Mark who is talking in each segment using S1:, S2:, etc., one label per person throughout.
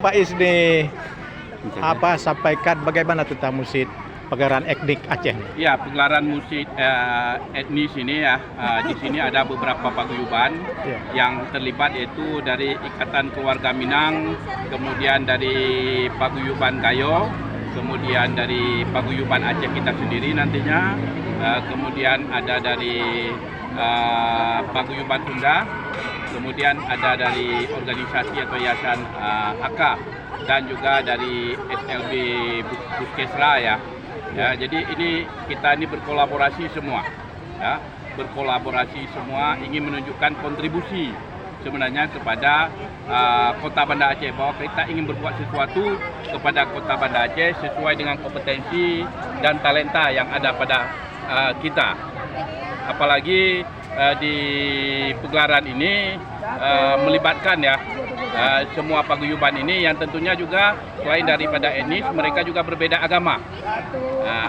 S1: Pak Is nih sampaikan bagaimana tentang musik pagelaran etnik Aceh?
S2: Ya, pagelaran musik etnis ini ya, di sini ada beberapa paguyuban yang terlibat, yaitu dari Ikatan Keluarga Minang, kemudian dari paguyuban Gayo, kemudian dari paguyuban Aceh kita sendiri nantinya, kemudian ada dari paguyuban Sunda, kemudian ada dari organisasi atau yayasan HK, dan juga dari SLB Puskesra ya. Jadi kita ini berkolaborasi semua, ya, berkolaborasi semua ingin menunjukkan kontribusi sebenarnya kepada Kota Banda Aceh, bahwa kita ingin berbuat sesuatu kepada Kota Banda Aceh sesuai dengan kompetensi dan talenta yang ada pada kita. Apalagi di pagelaran ini melibatkan ya semua paguyuban ini yang tentunya juga selain daripada etnis, mereka juga berbeda agama.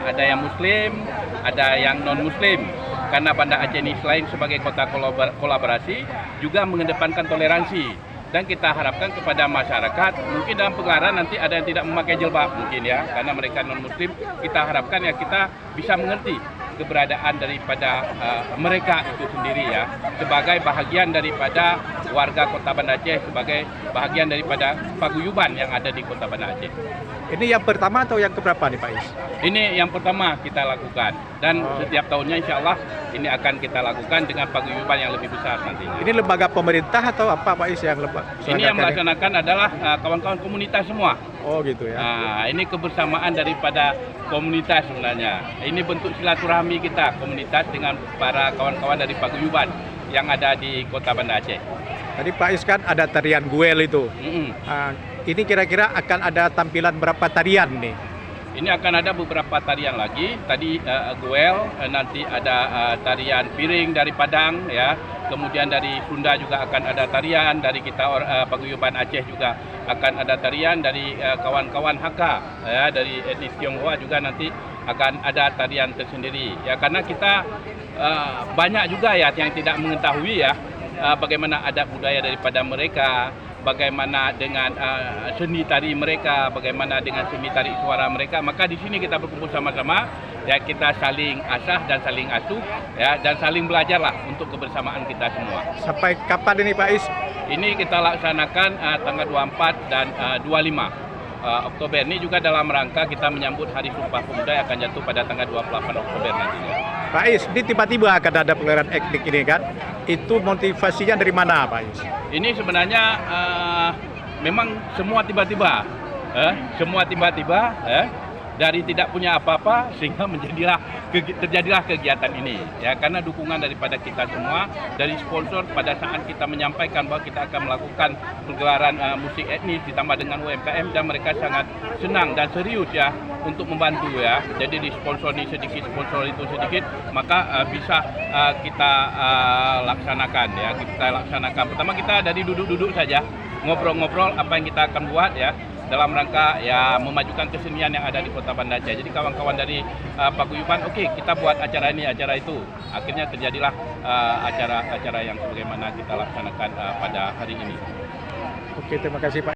S2: Ada yang Muslim, ada yang non-Muslim. Karena Banda Aceh ini selain sebagai kota kolaborasi juga mengedepankan toleransi. Dan kita harapkan kepada masyarakat, mungkin dalam pagelaran nanti ada yang tidak memakai jilbab mungkin ya, karena mereka non-Muslim. Kita harapkan ya kita bisa mengerti keberadaan daripada mereka itu sendiri ya, sebagai bahagian daripada warga Kota Banda Aceh, sebagai bahagian daripada paguyuban yang ada di Kota Banda Aceh.
S1: Ini yang pertama atau yang keberapa nih Pak Is?
S2: Ini yang pertama kita lakukan, dan setiap tahunnya insya Allah ini akan kita lakukan dengan paguyuban yang lebih besar nantinya.
S1: Ini lembaga pemerintah atau apa Pak Is yang
S2: Ini yang melaksanakan adalah kawan-kawan komunitas semua.
S1: Oh gitu ya.
S2: Ini kebersamaan daripada komunitas sebenarnya. Ini bentuk silaturahmi kita, komunitas dengan para kawan-kawan dari paguyuban yang ada di Kota Banda Aceh.
S1: Tadi Pak Is kan ada tarian guel itu. Ini kira-kira akan ada tampilan berapa tarian nih?
S2: Ini akan ada beberapa tarian lagi. Tadi guel, nanti ada tarian piring dari Padang ya. Kemudian dari Sunda juga akan ada tarian, dari kita paguyuban Aceh juga akan ada tarian, dari kawan-kawan HK ya, dari etnis Tionghoa juga nanti akan ada tarian tersendiri. Ya, karena kita banyak juga ya yang tidak mengetahui ya bagaimana adat budaya daripada mereka, bagaimana dengan seni tari mereka, bagaimana dengan seni tari suara mereka. Maka di sini kita berkumpul sama-sama, ya, kita saling asah dan saling asuh, ya, dan saling belajarlah untuk kebersamaan kita semua.
S1: Sampai kapan ini Pak Is?
S2: Ini kita laksanakan tanggal 24 dan 25 Oktober. Ini juga dalam rangka kita menyambut Hari Sumpah Pemuda yang akan jatuh pada tanggal 28 Oktober nantinya.
S1: Pak Is, ini tiba-tiba akan ada pagelaran etnik ini kan? Itu motivasinya dari mana Pak Is?
S2: Ini sebenarnya memang semua tiba-tiba, dari tidak punya apa-apa sehingga terjadilah kegiatan ini ya, karena dukungan daripada kita semua, dari sponsor pada saat kita menyampaikan bahwa kita akan melakukan pagelaran musik etnis ditambah dengan UMKM, dan mereka sangat senang dan serius ya untuk membantu ya. Jadi di sponsor ini sedikit, sponsor itu sedikit, maka bisa kita laksanakan ya. Kita laksanakan. Pertama kita dari duduk-duduk saja, ngobrol-ngobrol apa yang kita akan buat ya, dalam rangka ya memajukan kesenian yang ada di Kota Banda Aceh. Jadi kawan-kawan dari paguyuban, oke, kita buat acara ini, acara itu. Akhirnya terjadilah acara-acara yang sebagaimana kita laksanakan pada hari ini.
S1: Oke, terima kasih Pak.